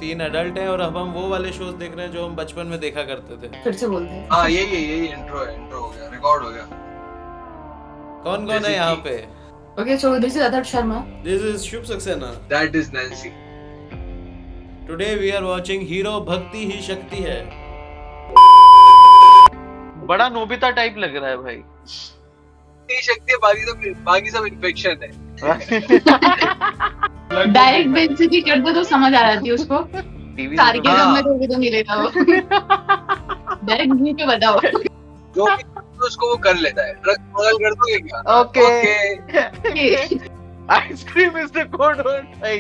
तीन एडल्ट हैं और अब हम वो वाले शोज देख रहे हैं जो हम बचपन में देखा करते थे। फिर से बोलते हैं। हाँ यही इंट्रो हो गया, रिकॉर्ड हो गया। कौन कौन है यहाँ पे? Okay, so this is Adarsh Sharma. This is Shubh Saxena. That is Nancy. Today we are watching Hero भक्ति ही शक्ति है। बड़ा नोबिता टाइप लग रहा है भाई। ये शक्ति है, बाकी सब इन्फेक्शन है। डायरेक्ट बेंच से भी कर दो तो समझ आ जाती है उसको। सारी के हाँ। में तो नहीं लेता वो। डायरेक्ट मुंह पे बताओ। जो भी उसको वो कर लेता है। ड्रग स्मगल कर दोगे क्या? Okay. Ice cream is the code word भाई।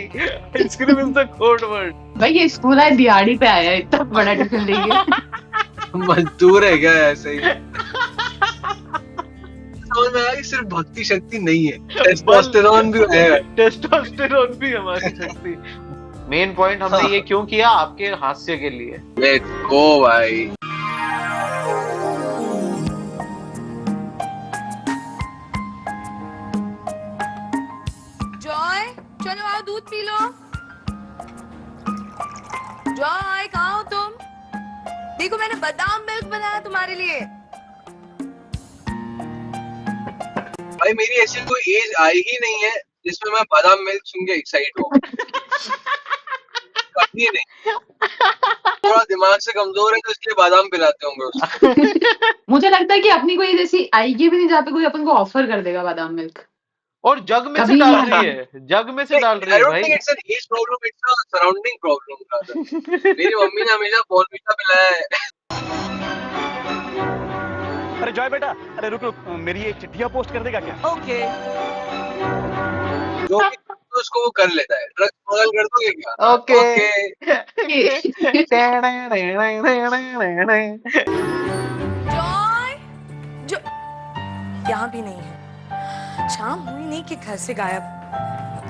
Ice cream is the code word. भाई ये स्कूल है, दिहाड़ी पे आया है, इतना बड़ा टिफिन लेके। मजदूर है क्या ऐसे ही? समझ में आया कि सिर्फ भक्ति शक्ति नहीं है, टेस्टोस्टेरोन भी है। टेस्टोस्टेरोन भी हमारी शक्ति। मेन पॉइंट हमने ये क्यों किया? आपके हास्य के लिए। लेट्स गो भाई। जॉय, चलो आओ दूध पी लो। जॉय, कहाँ हो तुम? देखो मैंने बादाम मिल्क बनाया तुम्हारे लिए। भाई मेरी ऐसी कोई एज आई ही नहीं है जिसमें मैं बादाम मिल्क सुन के एक्साइट हूँ। कभी नहीं। थोड़ा दिमाग से कमजोर है तो इसलिए बादाम पिलाते होंगे उसको। मुझे लगता है कि अपनी कोई जैसी आएगी भी नहीं जहाँ पे कोई अपन को ऑफर कर देगा बादाम मिल्क। और जग में से कभी डाल नहीं रही है, जग में से डाल रही है भाई। It's an age problem, it's a surrounding problem. मेरी मम्मी ने हमेशा बॉर्नविटा पिलाया है। अरे जॉय बेटा, अरे रुक मेरी एक चिट्ठियां पोस्ट कर देगा क्या? ओके। जो भी तो उसको वो कर लेता है। ड्रग स्मगल कर दोगे क्या? जॉय, जो यहाँ भी नहीं है। शाम हुई नहीं कि घर से गायब।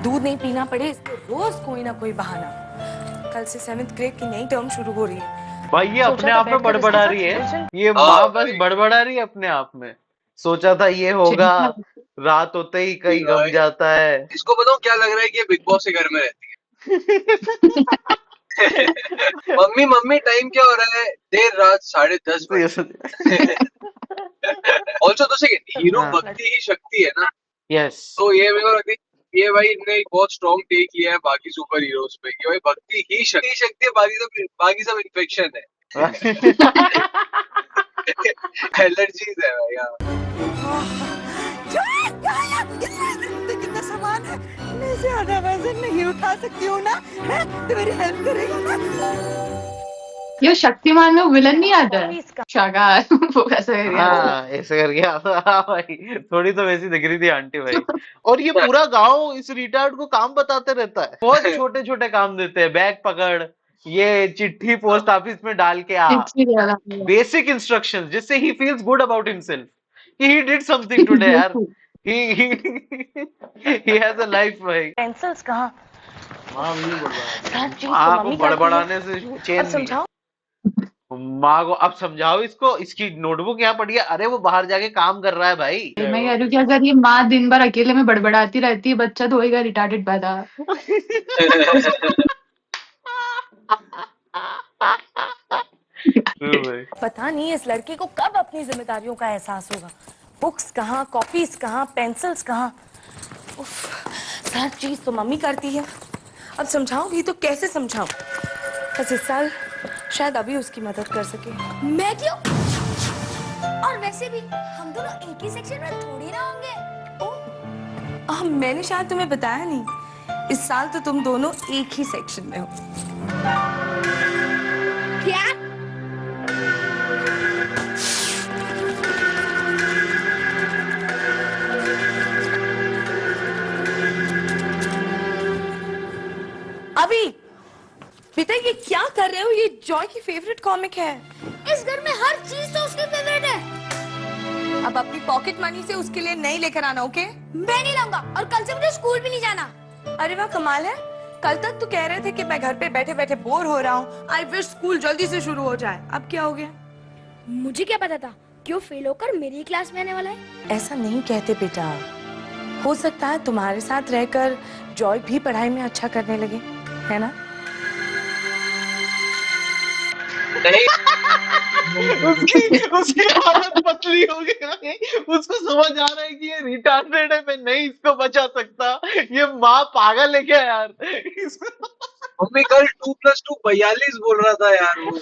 दूध नहीं पीना पड़े इसको रोज कोई ना कोई बहाना। कल से 7th ग्रेड की नई टर्म शुरू हो रही है। भाई ये अपने आप में बड़बड़ा रही है। ये माँ बस बड़बड़ा रही है अपने आप में। सोचा था ये होगा, रात होते ही कहीं गम जाता है। इसको बताओ क्या लग रहा है कि ये बिग बॉस के घर में रहती है। मम्मी टाइम क्या हो रहा है? देर रात 10:30 बजे। ऑल्सो तो सेकंड हीरो भक्ति ही शक्ति है ना। यस। तो ये मेरे को लगता है ये भाई इनने एक बहुत स्ट्रॉन्ग टेक लिया है बाकी सुपर हीरोज पे कि भाई भक्ति ही शक्ति है, बाकी सब इन्फेक्शन है। एलर्जीज है भाई यार। कितना सामान है, मैं ज्यादा वजन नहीं उठा सकती हूँ ना, तो मेरी हेल्प करेगा ना? ये शक्तिमान में विलन नहीं आता है शाकाहार। वो कैसे कर गया? हाँ ऐसे कर गया। हाँ भाई थोड़ी तो वैसी दिख रही थी आंटी भाई। और ये पूरा गांव इस रिटार्ड को काम बताते रहता है। बहुत छोटे छोटे काम देते हैं। बैग पकड़, ये चिट्ठी पोस्ट ऑफिस में डाल के आ। बेसिक इंस्ट्रक्शंस जिससे he feels good about himself कि ही डिड समथिंग टुडे यार। ही हैज अ लाइफ भाई। पेंसिल्स कहाँ? माँ को बड़बड़ाने से चैन नहीं। माँ को अब समझाओ इसको, इसकी नोटबुक यहाँ पड़ी है। अरे वो बाहर जाके काम कर रहा है भाई। मैं कह रही हूँ कि अगर ये माँ दिन भर अकेले में बड़बड़ाती रहती है, बच्चा तो होएगा रिटार्डेड पैदा। पता नहीं इस लड़के को कब अपनी जिम्मेदारियों का एहसास होगा। बुक्स कहाँ, कॉपीज कहाँ, पेंसिल्स कहाँ? सब चीज तो मम्मी करती है। अब समझाऊंगी तो कैसे समझाऊं? बस इस साल शायद अभी उसकी मदद कर सके। मैं क्यों? और वैसे भी हम दोनों एक ही सेक्शन में थोड़ी ना होंगे। मैंने शायद तुम्हें बताया नहीं, इस साल तो तुम दोनों एक ही सेक्शन में हो। क्या? अभी बेटा ये क्या कर रहे हो? ये जॉय की फेवरेट कॉमिक है। इस घर में हर चीज तो उसकी फेवरेट है। अब अपनी पॉकेट मनी से उसके लिए नहीं लेकर आना, ओके? मैं नहीं लाऊंगा और कल से मुझे स्कूल भी नहीं जाना। अरे वाह कमाल है। कल तक तो कह रहे थे कि मैं घर पे बैठे बैठे बोर हो रहा हूँ, आई विश स्कूल जल्दी से शुरू हो जाए। अब क्या हो गया? मुझे क्या पता था क्यों फेल होकर मेरी क्लास में आने वाला है। ऐसा नहीं कहते बेटा, हो सकता है तुम्हारे साथ रहकर जॉय भी पढ़ाई में अच्छा करने लगे, है ना? उसकी हालत पतली हो गई, उसको समझ आ रहा है कि ये रिटार्डेड है, मैं नहीं इसको बचा सकता, ये माँ पागल है क्या यार। मम्मी कल 2+2 42 बोल रहा था यार वो।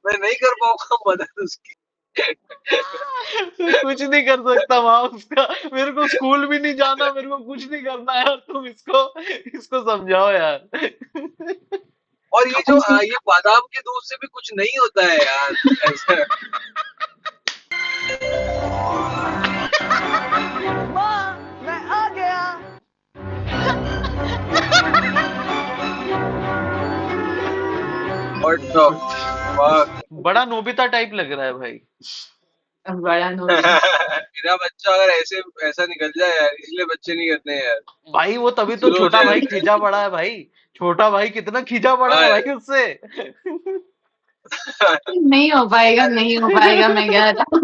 मैं नहीं कर पाऊंगा मदद उसकी। कुछ नहीं कर सकता माँ उसका, मेरे को स्कूल भी नहीं जाना, मेरे को कुछ नहीं करना यार, तुम इसको समझाओ यार। और ये जो ये बादाम के दूध से भी कुछ नहीं होता है यार ऐसा। मैं आ गया। What the fuck? बड़ा नोबिता टाइप लग रहा है भाई। बड़ा नो मेरा बच्चा अगर ऐसा निकल जाए यार, इसलिए बच्चे नहीं करते हैं यार। भाई वो तभी तो स्लो छोटा भाई जाए। खींचा पड़ा है भाई, छोटा भाई कितना खींचा पड़ा है भाई उससे। नहीं हो पाएगा, नहीं हो पाएगा, मैं कह रहा हूँ।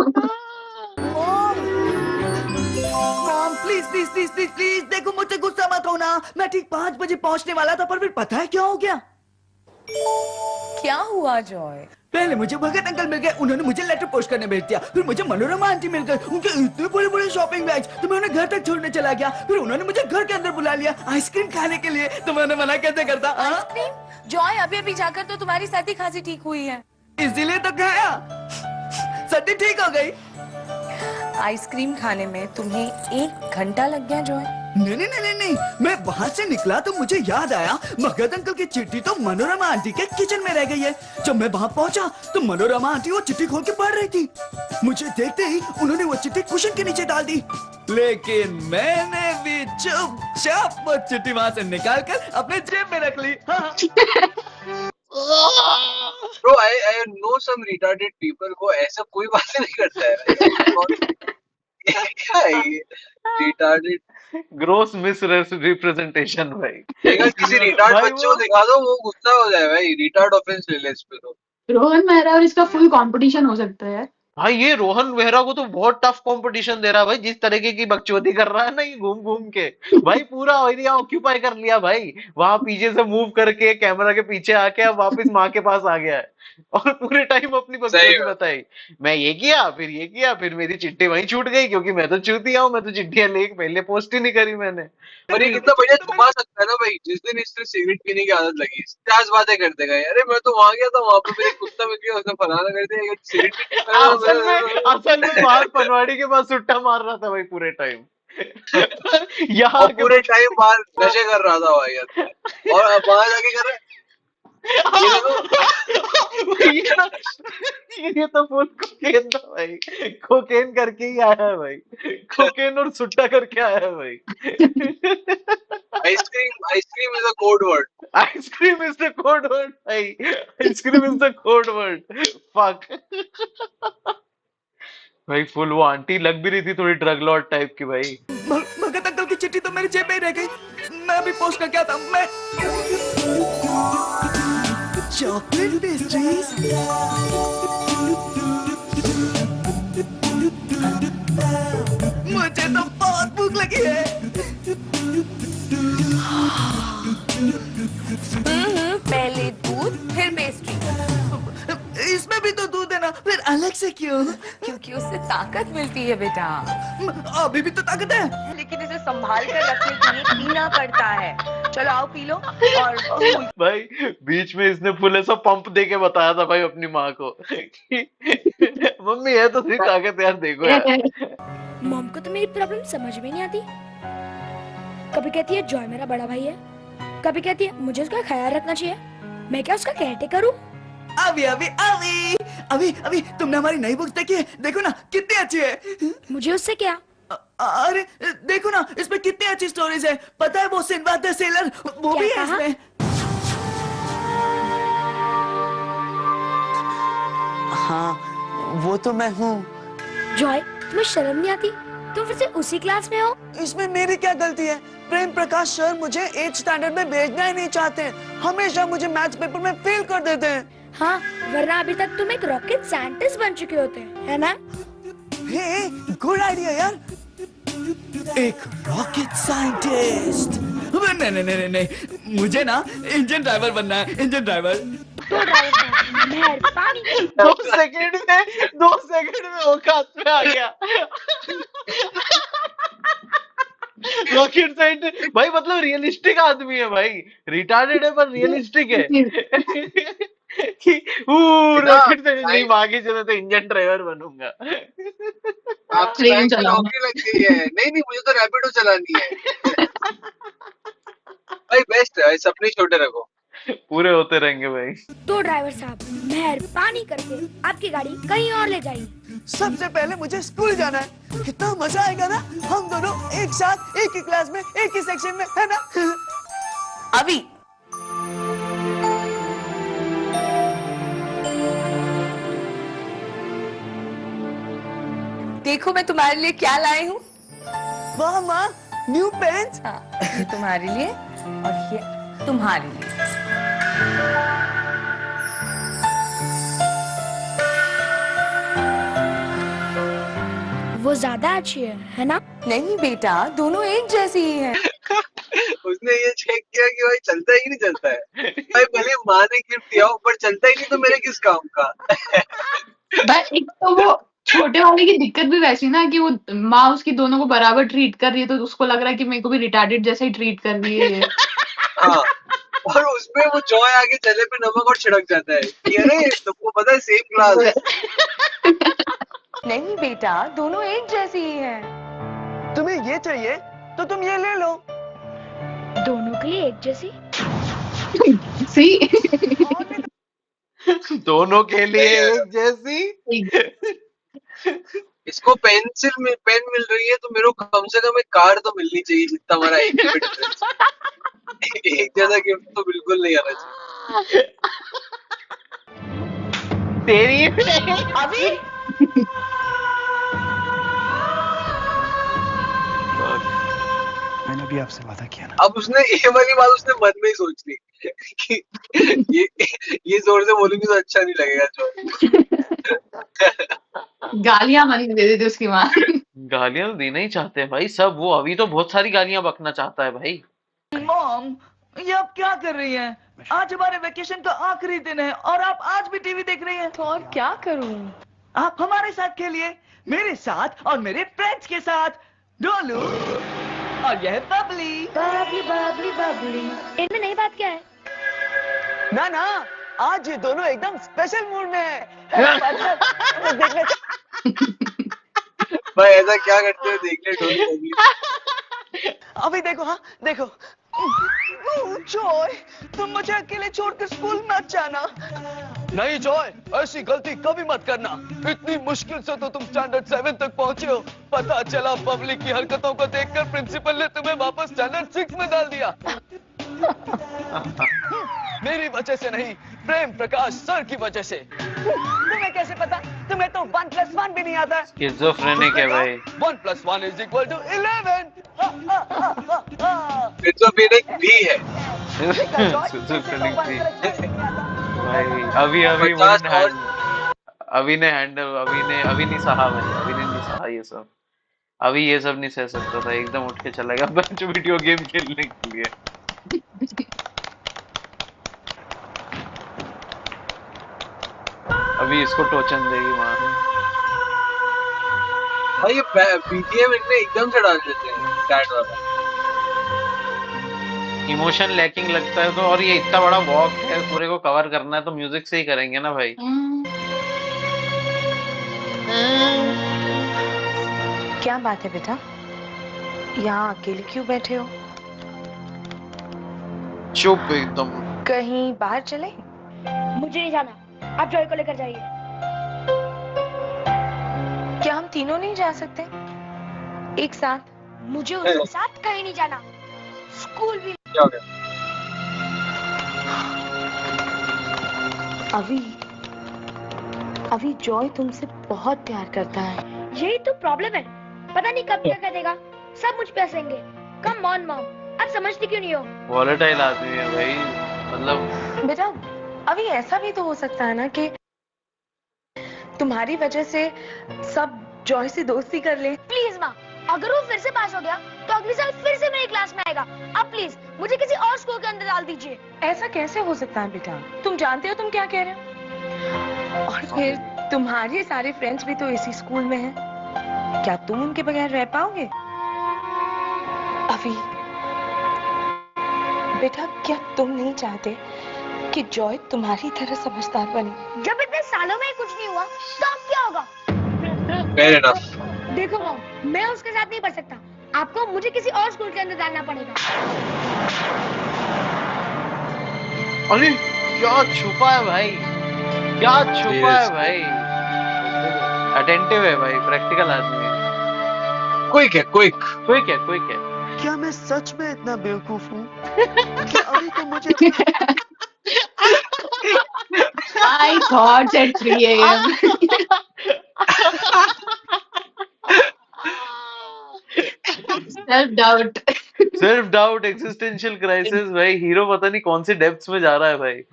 Mom please please please please please देखो, मुझसे गुस्सा मत होना। मैं ठीक 5 बजे पहुंचने वाला था, पर फिर पता है क्या हो गया? क्या हुआ जॉय? पहले मुझे भगत अंकल मिल गए, उन्होंने मुझे लेटर पोस्ट करने भेज दिया। फिर मुझे मनोरमा आंटी मिल गए, उनके इतने बड़े बड़े शॉपिंग बैग्स, तो मैं उन्हें घर तक छोड़ने चला गया। फिर उन्होंने मुझे घर के अंदर बुला लिया आइसक्रीम खाने के लिए, तो मैंने मना कैसे करता? आइसक्रीम? जॉय अभी अभी जाकर तो तुम्हारी सर्दी खांसी ठीक हुई है। इसीलिए तो खाया, सर्दी ठीक हो गई। आइसक्रीम खाने में तुम्हें 1 घंटा लग गया जॉय? नहीं नहीं नहीं नहीं, मैं वहाँ से निकला तो मुझे याद आया भगत अंकल की चिट्ठी तो मनोरमा आंटी के किचन में रह गई है। जब मैं वहाँ पहुँचा तो मनोरमा आंटी वो चिट्ठी खोल के पढ़ रही थी। मुझे देखते ही उन्होंने वो चिट्ठी कुशन के नीचे डाल दी, लेकिन मैंने भी चुपचाप वो चिट्ठी वहाँ से निकाल कर अपने जेब में रख ली। हाँ। Bro, I know some retarded people को ऐसा कोई बात नहीं करता है। क्या है ये retarded? ग्रोस मिस रिप्रेजेंटेशन भाई। अगर किसी रिटार्ड भाई बच्चे को दिखा दो वो गुस्सा हो जाए भाई, रिटार्ड ऑफेंस ले ले इस पे तो। रोहन मेहरा और इसका फुल कंपटीशन हो सकता है यार। भाई ये रोहन मेहरा को तो बहुत टफ कंपटीशन दे रहा है भाई, जिस तरीके की बकचोदी कर रहा है ना ये घूम घूम के, भाई पूरा एरिया ऑक्यूपाई कर लिया भाई, वहां पीछे से मूव करके कैमरा के पीछे आके अब वापस माँ के पास आ गया है, और पूरे टाइम अपनी बकचोदी बताई, मैं ये किया फिर मेरी चिट्ठी वहीं छूट गई, क्योंकि मैं तो चूतिया हूँ, मैं तो चिट्ठियां लेके पहले पोस्ट ही नहीं करी मैंने। और ये कितना बढ़िया घुमा सकता है ना भाई, जिस दिन इससे सिगरेट पीने की आदत लगी, क्या बातें करते गए, अरे मैं तो वहां गया था, वहां पे मेरे कुत्ता मिल गया, उसने फलाना कर दिया, सिगरेट असल में बाहर पनवाड़ी के पास सुट्टा मार रहा था भाई पूरे टाइम। यहाँ पूरे टाइम बाहर नशे कर रहा था भाई, और अब वहां जाके कर रहे ये तो फुल कोकेन था भाई, कोकेन करके ही आया है भाई, कोकेन और सुट्टा करके आया है भाई। Ice cream is a code word. Ice cream is the code word भाई, ice cream is the code word. Fuck भाई, फुल वो आंटी लग भी रही थी थोड़ी ड्रग लॉर्ड टाइप की भाई। भगत अंकल की चिट्ठी तो मेरी जेब में ही रह गई, मैं अभी पोस्ट करके आता हूँ। मैं चॉकलेट पेस्ट्रीज, मुझे तो बहुत भूख लगी है। पहले दूध फिर पेस्ट्री, इसमें भी तो दूध है ना, फिर अलग से क्यों? क्योंकि उससे ताकत मिलती है बेटा। अभी भी तो ताकत है, लेकिन इसे संभाल कर रखने के लिए पीना पड़ता है। चलो आओ पी लो। और भाई बीच में इसने फुल ऐसा पंप दे के बताया था भाई अपनी माँ को मम्मी है तो सही ताकत यार, देखो यार। मॉम को तो मेरी प्रॉब्लम समझ में नहीं आती। कभी कहती है जॉय मेरा बड़ा भाई है, कभी कहती है मुझे उसका ख्याल रखना चाहिए, मैं क्या उसका केयरटेकर हूँ? अभी अभी अभी अभी अभी तुमने हमारी नई बुक देखी है, देखो ना कितनी अच्छी है। मुझे उससे क्या? अरे देखो ना इसमें कितनी अच्छी स्टोरीज है, पता है वो सिंबाद द सेलर वो भी है इसमें। हाँ वो तो मैं हूँ। जॉय तुम्हें शर्म नहीं आती? तुम फिर से उसी क्लास में हो। इसमें मेरी क्या गलती है? प्रेम प्रकाश सर मुझे 8th स्टैंडर्ड में भेजना ही नहीं चाहते, हमेशा मुझे मैथ्स पेपर में फेल कर देते हैं। हाँ वरना अभी तक तुम एक रॉकेट साइंटिस्ट बन चुके होते, है ना? हे गुड आइडिया यार, एक रॉकेट साइंटिस्ट। नहीं नहीं नहीं नहीं, मुझे ना इंजन ड्राइवर बनना है, इंजन ड्राइवर। तो ड्राइवर साहब मेहरबानी 2 सेकंड में औकात में आ गया। रॉकेट साइंटिस्ट भाई, मतलब रियलिस्टिक आदमी है भाई, रिटार्डेड है पर रियलिस्टिक है। कि रॉकेट साइंटिस्ट नहीं, आगे चले तो इंजन ड्राइवर बनूंगा। आप ट्रेन नौकरी लग गई है। नहीं नहीं, मुझे तो रैपिडो चलानी है। भाई बेस्ट है, सपने छोटे रखो, पूरे होते रहेंगे भाई। तो ड्राइवर साहब मेहरबानी करके आपकी गाड़ी कहीं और ले जाइए। सबसे पहले मुझे स्कूल जाना है, कितना मजा आएगा ना, हम दोनों एक साथ एक ही क्लास में एक ही सेक्शन में, है ना? अभी देखो मैं तुम्हारे लिए क्या लाई हूँ। वाह माँ, न्यू पेन्स। हाँ, ये तुम्हारे लिए और ये तुम्हारे लिए। वो ज्यादा अच्छी है ना? नहीं बेटा, दोनों एक जैसी ही हैं। उसने ये चेक किया कि भाई चलता है कि नहीं चलता है। भाई भले माँ ने गिफ्ट दिया हो, पर चलता ही नहीं तो मेरे किस काम का। बट एक तो वो छोटे वाले की दिक्कत भी वैसी ना कि वो माँ उसकी दोनों को बराबर ट्रीट कर रही है, तो उसको लग रहा है कि मेरे को भी रिटार्डेड जैसा ही ट्रीट कर रही है ये। हाँ, और उसमें वो जॉय आगे चले पे नमक और छिड़क जाता है कि अरे तुमको पता है सेम क्लास है। नहीं बेटा, दोनों एक जैसी ही हैं। तुम्हें ये चाहिए तो तुम ये ले लो। दोनों के लिए एक जैसी? सी दोनों के लिए एक जैसी। इसको पेन मिल रही है, तो मेरे को कम से कम एक कार तो मिलनी चाहिए जितना हमारा एक जैसा गिफ्ट तो बिल्कुल नहीं आना चाहिए। तेरी अभी मैंने भी आपसे वादा किया ना। अब उसने ये वाली बात उसने मन में ही सोच ली कि ये जोर से बोलूंगी तो अच्छा नहीं लगेगा जो। गालियां मनी दे देती उसकी माँ। गालियां तो देना ही चाहते हैं भाई सब। वो अभी तो बहुत सारी गालियां बकना चाहता है भाई। मॉम, ये आप क्या कर रही हैं? आज हमारे वेकेशन का आखिरी दिन है और आप आज भी टीवी देख रही हैं। तो और क्या करूं? आप हमारे साथ खेलिए, मेरे साथ और मेरे फ्रेंड्स के साथ। डोलू और यह बबली। बबली बबली बबली। इनमें नई बात क्या है? ना ना, आज ये दोनों एकदम स्पेशल मूड में है। भाई ऐसा क्या करते हो, देख ले डोली। अभी देखो, हाँ देखो। जॉय, तुम मुझे अकेले छोड़कर स्कूल मत जाना। नहीं जॉय, ऐसी गलती कभी मत करना। इतनी मुश्किल से तो तुम स्टैंडर्ड 7 तक पहुंचे हो। पता चला पब्लिक की हरकतों को देखकर प्रिंसिपल ने तुम्हें वापस स्टैंडर्ड 6 में डाल दिया। मेरी वजह से नहीं, प्रेम प्रकाश सर की वजह से। तुम्हें कैसे पता? तुम्हें तो 1+1 भी नहीं आता है। स्किज़ोफ्रेनिक है भाई। 1+1 = 11। स्किज़ोफ्रेनिक भी है स्किज़ोफ्रेनिक भी भाई। अभी नहीं सहा भाई, अभी नहीं सहा ये सब। अभी ये सब नहीं सह सकता था, एकदम उठ के चला गया बेंच वीडियो गेम खेलने के लिए। अभी इसको टोचन देगी मार। भाई ये बीजीएम इनने एकदम से डाल देते हैं सैड वाला। इमोशन लैकिंग लगता है तो। और ये इतना बड़ा वॉक है, पूरे को कवर करना है तो म्यूजिक से ही करेंगे ना भाई। क्या बात है बेटा, यहाँ अकेले क्यों बैठे हो? चुप एकदम। कहीं बाहर चले? मुझे नहीं जाना, आप जॉय को लेकर जाइए। क्या हम तीनों नहीं जा सकते एक साथ? मुझे उसके साथ कहीं नहीं जाना, स्कूल भी। क्या हो गया? अभी जॉय तुमसे बहुत प्यार करता है। यही तो प्रॉब्लम है, पता नहीं कब क्या कर देगा। सब मुझ पे हंसेंगे। कम ऑन मॉम, आप समझती क्यों नहीं हो? वॉलेटाइल आदमी है भाई, मतलब। बेटा अभी ऐसा भी तो हो सकता है ना कि तुम्हारी वजह से सब जॉय से दोस्ती कर ले। प्लीज माँ, अगर वो फिर से पास हो गया तो अगले साल फिर से मेरी क्लास में आएगा। अब प्लीज मुझे किसी और स्कूल के अंदर डाल दीजिए। ऐसा कैसे हो सकता है बेटा? तुम जानते हो तुम क्या कह रहे हो? और फिर तुम्हारे सारे फ्रेंड्स भी तो इसी स्कूल में हैं। क्या तुम उनके बगैर रह पाओगे? अभी बेटा, क्या तुम नहीं चाहते कि जॉय तुम्हारी तरह समझदार बने? जब इतने सालों में ही कुछ नहीं हुआ तो अब क्या होगा? Fair enough. देखो मॉम, मैं उसके साथ नहीं पढ़ सकता। आपको मुझे किसी और स्कूल के अंदर डालना पड़ेगा। अरे क्या छुपा है भाई, क्या छुपा है भाई। अटेंटिव है भाई, प्रैक्टिकल आदमी है। क्विक है, क्विक। क्विक है, क्विक है। क्या मैं सच में इतना बेवकूफ हूँ कि अभी तो मुझे My thoughts at 3 a.m. Self doubt. Self doubt, existential crisis भाई। हीरो पता नहीं कौन सी डेप्थ्स में जा रहा है भाई।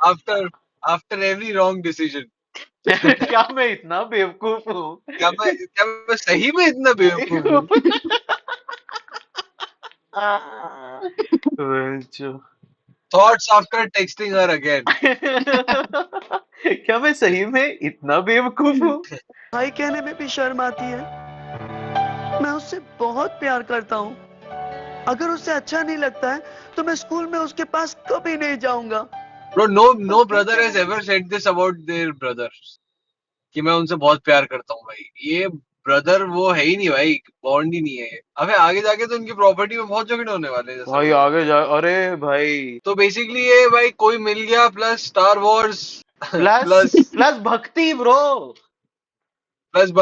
After every wrong decision. क्या मैं इतना बेवकूफ हूँ? क्या मैं सही में इतना बेवकूफ हूँ? Thoughts after texting her again. क्या मैं सही में इतना बेवकूफ हूँ? भाई कहने में भी शर्म आती है। मैं उससे बहुत प्यार करता हूँ। अगर उससे अच्छा नहीं लगता है तो मैं स्कूल में उसके पास कभी नहीं जाऊंगा। Bro, no brother has ever said this about their brother. कि मैं उनसे बहुत प्यार करता हूँ भाई। ये ब्रदर वो है ही नहीं भाई, बॉन्ड ही नहीं है। अबे आगे जाके तो उनकी प्रॉपर्टी में बहुत झगड़े होने वाले हैं। भाई आगे जा, अरे भाई तो बेसिकली ये भाई कोई मिल गया प्लस स्टार वॉर्स प्लस भक्ति ब्रो, प्लस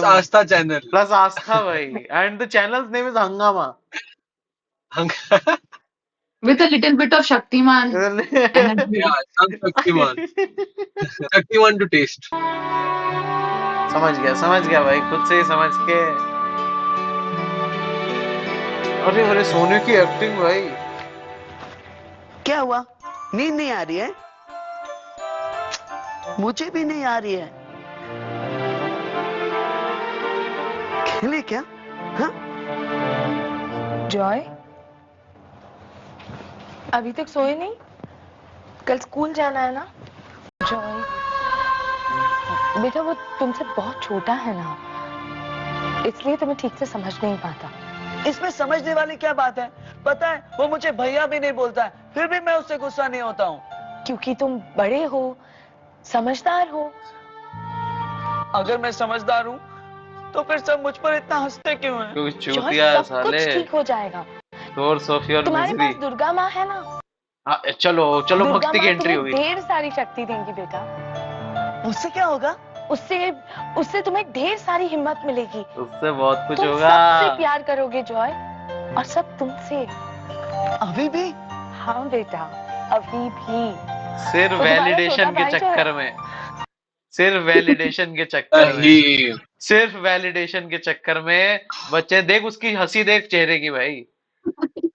आस्था चैनल, प्लस आस्था भाई। And the channels name is हंगामा। With a little bit of Shaktiman. energy. Yeah, some Shaktiman to taste. समझ गया भाई, खुद से ही समझ के। अरे सोनू की एक्टिंग भाई। क्या हुआ? नींद नहीं आ रही है? मुझे भी नहीं आ रही है। खेले क्या? हाँ? जॉय, अभी तक सोए नहीं? कल स्कूल जाना है ना? जॉय बेटा, वो तुमसे बहुत छोटा है ना, इसलिए तुम्हें ठीक से समझ नहीं पाता। इसमें समझने वाली क्या बात है? पता है वो मुझे भैया भी नहीं बोलता है, फिर भी मैं उससे गुस्सा नहीं होता हूँ। क्योंकि तुम बड़े हो, समझदार हो। अगर मैं समझदार हूँ तो फिर सब मुझ पर इतना हंसते क्यों हैं? क्योंकि जॉय, चूतिया सब कुछ साले। ठीक हो जाएगा। सोर्स ऑफ योर तुम्हारे मिजरी। पास दुर्गा माँ है ना? हाँ, चलो दुर्गा भक्ति की माँ एंट्री तुम्हें हुई। ढेर सारी शक्ति देंगी बेटा। उससे क्या होगा? उससे तुम्हें ढेर सारी हिम्मत मिलेगी। उससे बहुत कुछ तुम होगा। सबसे प्यार करोगे जॉय, और सब तुमसे। अभी भी? हाँ बेटा, अभी भी। सिर्फ तो तुम्हारा वैलिडेशन छोटा के भाई जो चक्कर है। में, सिर्फ वैलिडेशन के चक्कर में, सिर्फ वैलिडेशन के चक्कर में बच्चे। देख उसकी हंसी, देख चेहरे की भाई।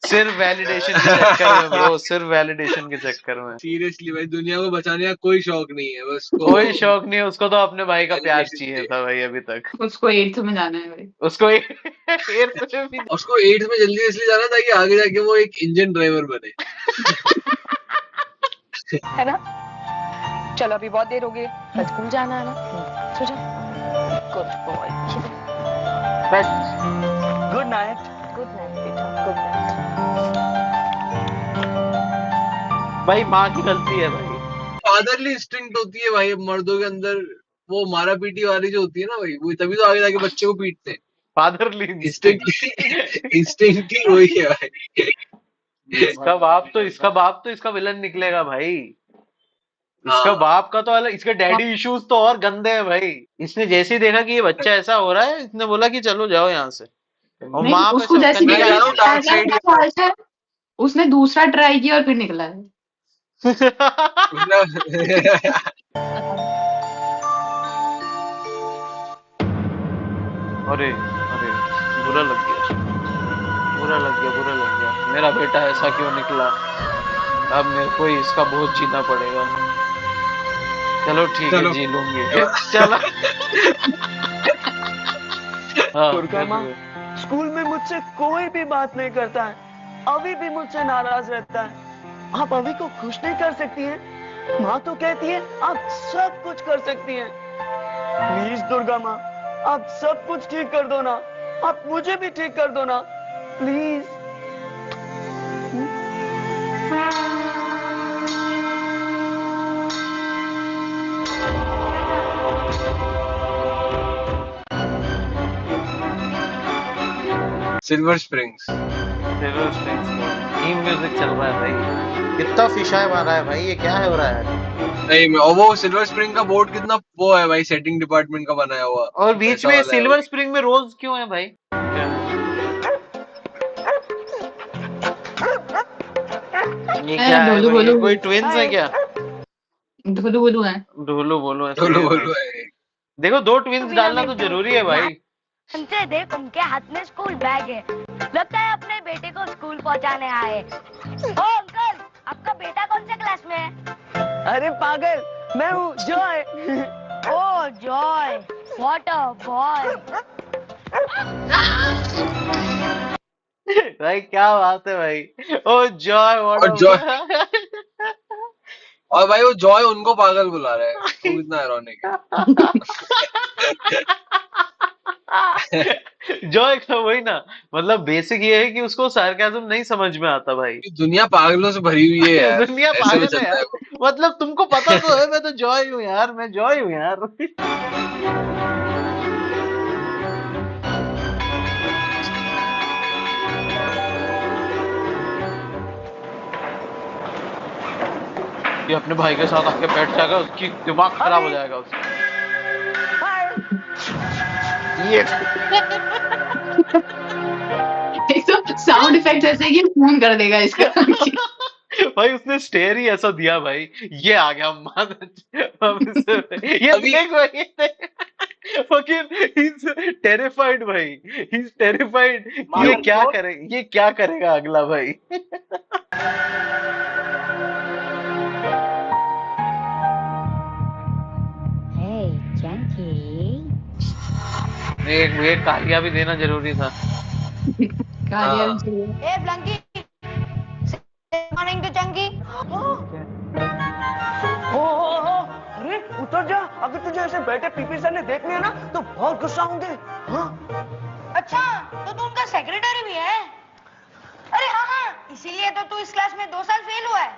सिर्फ वैलिडेशन के चक्कर में ब्रो, सिर्फ वैलिडेशन के चक्कर में। सीरियसली भाई, दुनिया को बचाने का कोई शौक नहीं है, बस कोई शौक नहीं है उसको, तो अपने भाई का प्यार चाहिए था भाई अभी तक। उसको 8th में जाना है भाई। उसको एयरपोर्ट में भी उसको 8th में जल्दी इसलिए जाना था कि आगे जाके वो एक इंजन ड्राइवर बने। है ना? चलो अभी बहुत देर हो गई, कल स्कूल जाना है ना। सो जा। Good boy. Good night. Good night बेटा, गुड नाइट। भाई माँ की गलती है भाई। फादरली इंस्टिंक्ट होती है भाई मर्दों के अंदर, वो मारा पीटी वाली जो होती है ना भाई, वो तभी तो आगे जाके बच्चे को पीटते हैं। फादरली इंस्टिंक्ट ही वही है भाई। इसका बाप तो इसका विलन निकलेगा भाई। इसका बाप का तो अलग, इसके डैडी इश्यूज तो और गंदे हैं भाई। इसने जैसे ही देखा कि ये बच्चा ऐसा हो रहा है, इसने बोला कि चलो जाओ यहाँ से। और नहीं, माँ पे उसको सब जैसे करने मैं जा रहा हूँ डार्क पहला साइड। फॉल्ट है, उसने दूसरा ट्राई किया और फिर निकला है। अरे अरे बुरा लग गया, बुरा लग गया, बुरा लग गया। मेरा बेटा ऐसा क्यों निकला? अब मेरे को ही इसका बोझ जीना पड़ेगा। चलो ठीक है, चलो। जी लूंगी। चलो। हाँ, दुर्गा माँ, स्कूल में मुझसे कोई भी बात नहीं करता है, अभी भी मुझसे नाराज रहता है। आप अभी को खुश नहीं कर सकती हैं? माँ तो कहती है आप सब कुछ कर सकती हैं। प्लीज दुर्गा माँ, आप सब कुछ ठीक कर दो ना, आप मुझे भी ठीक कर दो ना, please. Silver springs. Silver springs theme music चल रहा है भाई। कितना फिशाय मारा है भाई, ये क्या हो रहा है? नहीं मैं, और वो सिल्वर स्प्रिंग का बोर्ड कितना वो है भाई, सेटिंग डिपार्टमेंट का बनाया हुआ। और बीच ऐसा में वाला है सिल्वर वो। स्प्रिंग में रोज क्यों है भाई? ये क्या है ढोलू भाई? बोलू कोई ट्विंस है क्या? ढोलू बोलू है। ढोलू बोलो ऐसे बोलो ही है बोलो भाई। है। देखो 2 ट्विंस डालना तो जरूरी है भाई। उनसे देख, उनके हाथ में स्कूल बैग है, लगता है अपने बेटे को स्कूल पहुंचाने आए। ओ अंकल, आपका बेटा कौन से क्लास में है? अरे पागल, मैं हूँ Joy. Oh Joy, what a boy. भाई क्या बात है भाई। ओ जॉय और जॉय, और भाई वो जॉय उनको पागल बुला रहा है, वो कितना आयरॉनिक है। जॉय का वही ना, मतलब बेसिक ये है कि उसको सार्केज्म नहीं समझ में आता भाई। दुनिया पागलों से भरी हुई है यार, दुनिया ऐसे में पागल है चलता है यार। वो। मतलब तुमको पता तो है, मैं तो जॉय हूँ यार, मैं जॉय हूँ यार। ये अपने भाई के साथ आके बैठ जाएगा, उसकी दिमाग खराब हो जाएगा उसका। ये एक तो साउंड इफेक्ट ऐसे कि फोन कर देगा इसका। भाई उसने स्टेयर ही ऐसा दिया भाई, ये आ गया ये अभी देख भाई, फकिंग ही इज टेरिफाइड भाई, ही इज टेरिफाइड कि ये क्या करेगा अगला भाई। एक कालिया भी देना जरूरी था। कालिया हाँ। चाहिए। ए फ्लंकी, मॉर्निंग टू चंकी। अरे उतर जा, अगर तुझे ऐसे बैठे पीपी सर ने देख लिया ना तो बहुत गुस्सा होंगे। हाँ? अच्छा, तो तू उनका सेक्रेटरी भी है? अरे हाँ हाँ, इसीलिए तो तू इस क्लास में 2 साल फेल हुआ है।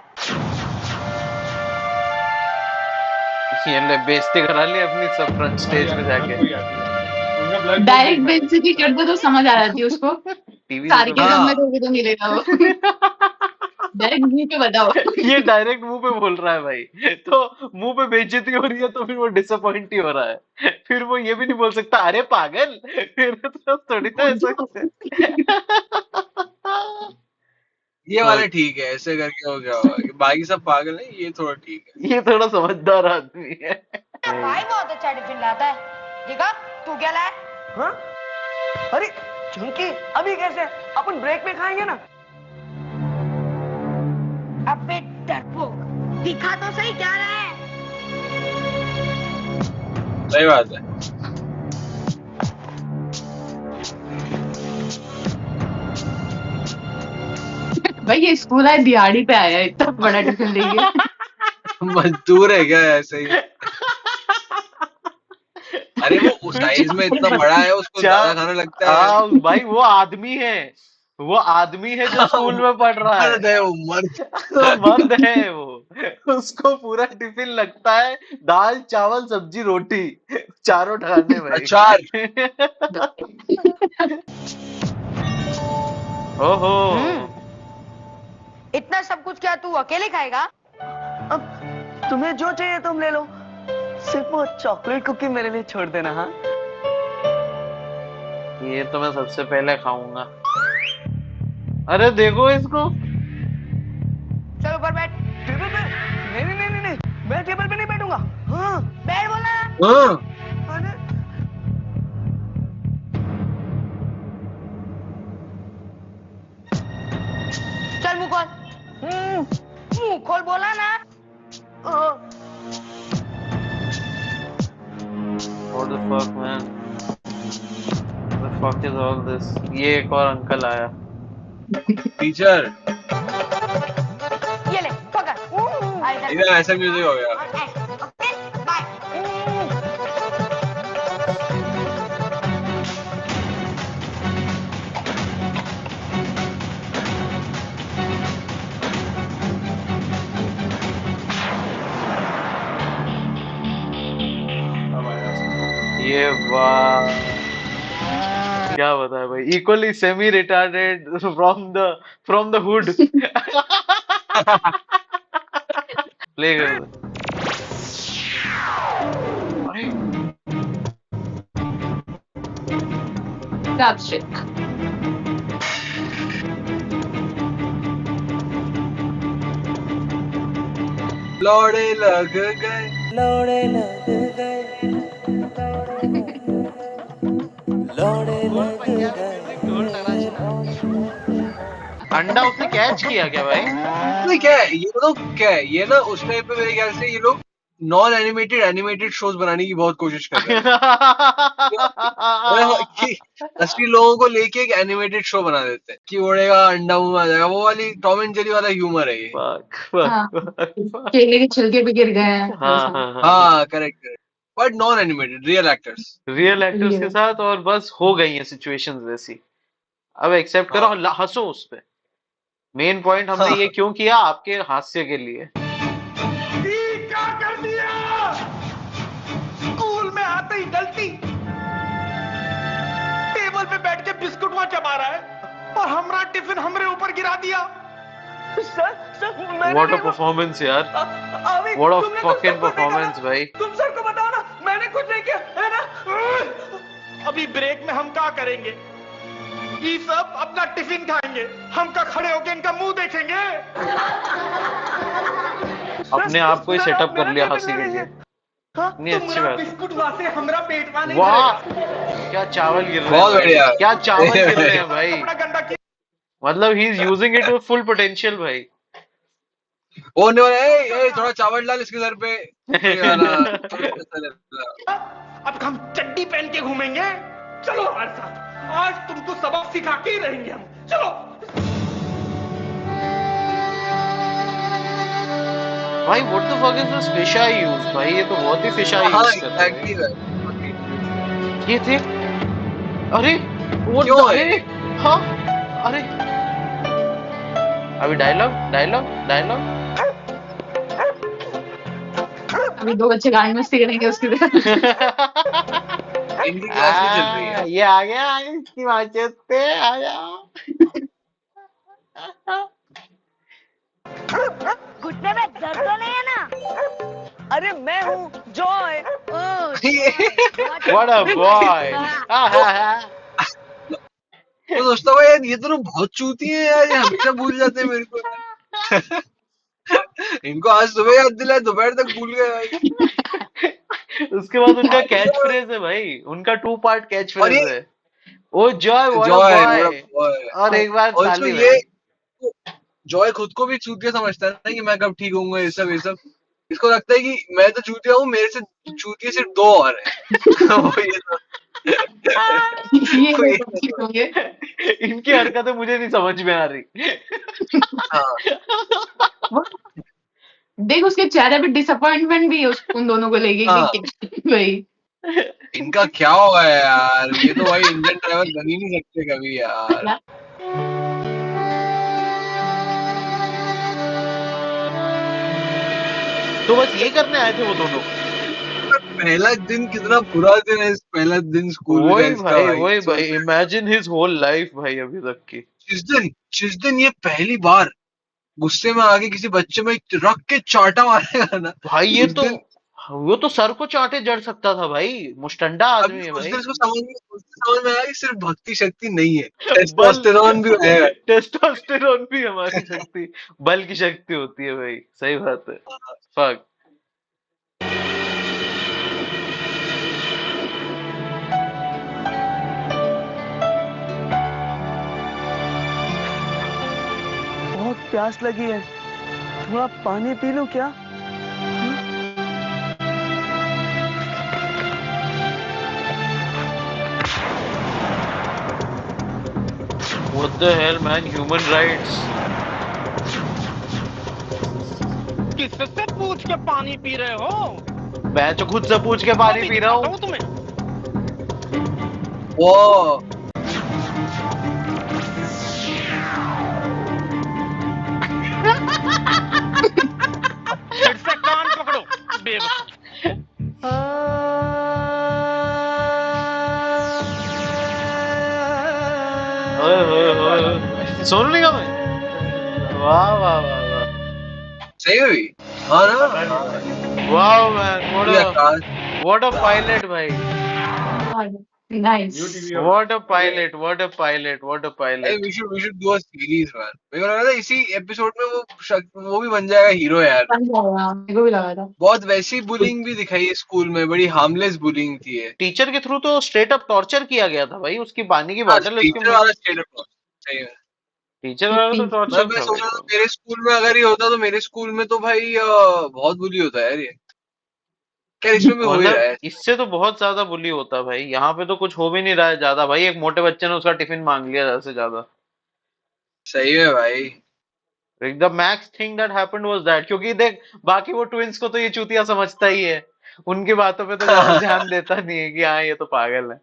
ये ले बेइज्जती करा ली अपनी सब फ्रंट स्टेज पे जाके। डायरेक्ट बेइज्जती कर दो तो समझ आ जाती है उसको। टीवी सार्केज्म में हाँ। दोगे तो मिलेगा वो। डायरेक्ट मुंह पे बताओ। ये डायरेक्ट मुंह पे बोल रहा है भाई, तो मुंह पे बेइज्जती हो रही है तो फिर वो डिसअपॉइंट ही हो रहा है। फिर वो ये भी नहीं बोल सकता अरे पागल, फिर तो थोड़ी ना ऐसा कुछ है। ये वाले ठीक है, ऐसे करके हो गया होगा कि बाकी सब पागल है, ये थोड़ा ठीक है। ये थोड़ा समझदार आदमी है। भाई बहुत अच्छा टिफिन लाता है। देखा, तू क्या लाया? हाँ? अरे चंकी, अभी कैसे? अपन ब्रेक में खाएंगे ना। अबे डरपोक, दिखा तो सही क्या लाया है। सही बात है। भाई ये स्कूल है, दिहाड़ी पे आया है, इतना बड़ा टिफिन लेके। मजदूर है क्या ऐसे ही? अरे वो उस साइज में इतना बड़ा है, उसको ज्यादा खाना लगता है। भाई वो आदमी है, वो आदमी है जो स्कूल में पढ़ रहा है। मर्द है वो, मर्द। तो मर्द है वो, उसको पूरा टिफिन लगता है, दाल चावल सब्जी रोटी चारों ढाने भाई। अचार। ओहो। इतना सब कुछ क्या तू अकेले खाएगा? अब तुम्हें जो चाहिए तुम ले लो, सिर्फ वो चॉकलेट कुकी मेरे लिए छोड़ देना। हाँ? ये तो मैं सबसे पहले खाऊंगा। अरे देखो इसको। चल ऊपर बैठ। टेबल पे? नहीं नहीं नहीं नहीं, मैं टेबल पे नहीं बैठूंगा। हाँ? बैठ बोला। हाँ। अरे चल मुंह खोल। मुंह खोल बोला ना। What the fuck man? The fuck is all this? ये एक और अंकल आया। टीचर ये ले पकड़ इधर ऐसा म्यूजिक हो गया। ओके बाय ये वाह क्या बताया भाई, equally semi retarded from the hood. Play कर दो। अरे Chapstick. लौड़े लग गए। लौड़े लग गए, लौड़े लग गए। अंडा उसने कैच किया क्या भाई? नहीं क्या है ये लोग, क्या है ये ना उस टाइम पे मेरे ख्याल से ये लोग नॉन एनिमेटेड शोज बनाने की बहुत कोशिश कर रहे हैं कि असली लोगों को लेके एक एनिमेटेड शो बना देते हैं कि उड़ेगा अंडा मुंह में आ जाएगा, वो वाली टॉम एंड जेरी वाला ह्यूमर है ये। हाँ, केले के छिलके भी गिर गए हैं। हाँ correct, but non animated real actors के साथ, और बस हो गई है सिचुएशंस वैसी। अब एक्सेप्ट करो, हंसो उस पे। मेन पॉइंट हमने ये क्यों किया? आपके हास्य के लिए। क्या कर दिया? स्कूल में आते ही गलती, टेबल पे बैठ के बिस्कुट वहां चबा रहा है और हमारा टिफिन हमरे ऊपर गिरा दिया। सर व्हाट अ परफॉर्मेंस यार, व्हाट अ फकिंग परफॉर्मेंस भाई। तुम सर को बताओ ना, मैंने कुछ नहीं किया है ना। अभी ब्रेक में हम क्या करेंगे? ये सब अपना टिफिन खाएंगे, हम का खड़े होके इनका मुंह देखेंगे। अपने आप को ही सेटअप कर लिया हंसी के लिए। नहीं अच्छी बात। बिस्कुट वासे हमरा पेट में नहीं वाह क्या चावल गिर रहे बहुत हैं, बढ़िया। क्या चावल गिर रहे हैं भाई। अपना गंदा की मतलब ही is using it to full potential भाई। वो होने वाला है, ए थोड़ा चावल डाल इसके सर पे। अब हम चड्डी पहन के घूमेंगे। चलो हमारे साथ, आज तुमको सबक सिखा के ही रहेंगे हम। चलो भाई what the fuck is this fish I use भाई, ये तो बहुत ही फिश आई यूज करते हैं। ये थे, अरे वो क्यों है? अरे हाँ अरे अभी डायलॉग अभी दो बच्चे गाड़ी में करेंगे उसके लिए। इनकी क्लास भी चल रही है। ये आ गया इसकी बातचीत पे आ जाओ। घुटने में दर्द तो नहीं है ना? अरे मैं हूँ जॉय। What a boy. तो दोस्तों भाई यार ये तो लोग बहुत चूती हैं यार, ये हमेशा भूल जाते हैं मेरे को। इनको आज सुबह याद दिलाया, दोपहर तक भूल गए भाई। उसके बाद उनका कैच फ्रेज है भाई, उनका 2 पार्ट कैच और फ्रेज ये- है, oh Joy what joy a boy. और एक बार और ताली इसमें ये जॉय खुद को भी चूतिया समझता है ना कि मैं कब ठीक होऊंगा, ये सब इसको लगता है कि मैं तो चूतिया हूँ, मेरे से चूतिया सिर्फ 2 और है। ये ठीक होंगे। इनकी हरकतें मुझे नहीं समझ में आ रही। देख उसके चेहरे पे डिसअपॉइंटमेंट भी है उन दोनों को लेके कि भाई इनका क्या होगा यार, ये तो भाई इंडियन ड्राइवर बन ही नहीं सकते कभी यार। तो बस ये करने आए थे वो दोनों। पहला दिन कितना बुरा दिन है, पहला दिन स्कूल में वही भाई इमेजिन हिज होल लाइफ भाई अभी तक की। जिस दिन ये पहली बार गुस्से में आके किसी बच्चे में रख के चाटा मारेगा ना भाई, ये तो वो तो सर को चाटे जड़ सकता था भाई, मुस्टंडा आदमी है भाई। उसको समझ में आया कि सिर्फ भक्ति शक्ति नहीं है, टेस्टोस्टेरोन भी है। टेस्टोस्टेरोन भी हमारी शक्ति, बल की शक्ति होती है भाई, सही बात है। फक बहुत प्यास लगी है, थोड़ा पानी पी लूं क्या? What the hell, man? Human rights. किससे पूछ के पानी पी रहे हो? मैं तो खुद से पूछ के पानी पी रहा हूँ। तुम्हें वो फिर से कान पकड़ो बेवकूफ। सोनू निगम है। वाह वाह वाह वाह। सही हुई। हाँ ना। वाह मैन, ये आकाश व्हाट अ पायलट भाई। Nice. What a pilot, what a pilot, what a Hey, pilot. we should do a series, man. मेरे को लगा था इसी एपिसोड में वो भी बन जाएगा हीरो यार। बन जाएगा, मेरे को भी लगा था। बहुत वैसी बुलिंग भी दिखाई है स्कूल में, बड़ी हार्मलेस बुलिंग थी ये। टीचर के थ्रू तो स्ट्रेट अप टॉर्चर किया गया था भाई, उसकी पानी की बोतल उसके टीचर मुंह वाला में। स्टेट अप सही है। टीचर वाला तो टॉर्चर मैं था सोच भाई। रहा था मेरे स्कूल में अगर ये होता तो मेरे स्कूल में तो भाई बहुत बुली होता है यार ये। क्या इसमें भी हो ही रहा है। मतलब इससे तो बहुत ज्यादा बुली होता भाई, यहाँ पे तो कुछ हो भी नहीं रहा है ज्यादा भाई। एक मोटे बच्चे ने उसका टिफिन मांग लिया ज्यादा से ज्यादा। सही है भाई। The max thing that happened was that, क्योंकि देख बाकी वो ट्विंस को तो ये चूतिया समझता ही है, उनकी बातों पे तो ज्यादा ध्यान देता नहीं है कि हाँ ये तो पागल है।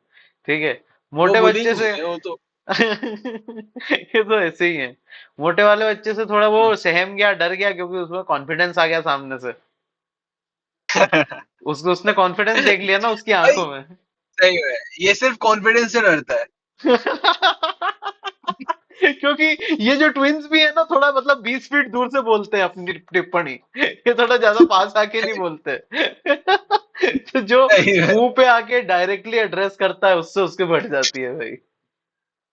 ठीक है, वो मोटे बुलिंग बच्चे नहीं से है वो तो। ये तो ऐसे ही है। मोटे वाले बच्चे से थोड़ा वो सहम गया, डर गया, क्योंकि उसमें कॉन्फिडेंस आ गया सामने से। उसने कॉन्फिडेंस देख लिया ना उसकी भाई आंखों में। सही है, ये सिर्फ कॉन्फिडेंस से डरता है। क्योंकि ये जो ट्विंस भी है ना, थोड़ा मतलब 20 फीट दूर से बोलते हैं अपनी टिप्पणी, ये थोड़ा ज्यादा पास आके नहीं बोलते। तो जो सही है। मुंह पे आके डायरेक्टली एड्रेस करता है उससे उसके बढ़ जाती है भाई।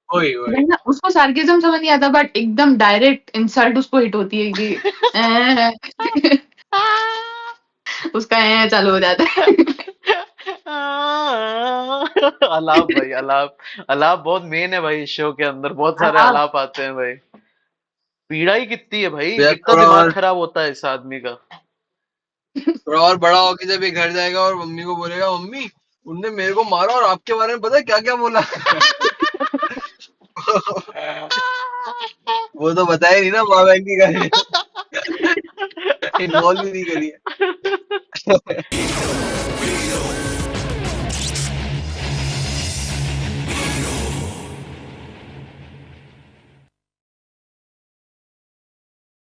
वही वही। वही ना, उसको सार्केज्म समझ नहीं आता, बट एकदम डायरेक्ट इंसल्ट उसको हिट होती है कि उसका चालू हो जाता है। अलाप भाई, अलाप। अलाप बहुत मेन है भाई इस शो के अंदर, बहुत सारे अलाप। अलाप आते हैं भाई। पीड़ा ही कितनी है भाई, यार कितना दिमाग खराब होता है इस आदमी का। थोड़ा और बड़ा होके जब ये घर जाएगा और मम्मी को बोलेगा, मम्मी उनने मेरे को मारा और आपके बारे में पता है क्या क्या बोला। वो तो बताया नहीं ना माँ बहन की घर इन्वॉल्व भी नहीं करी है।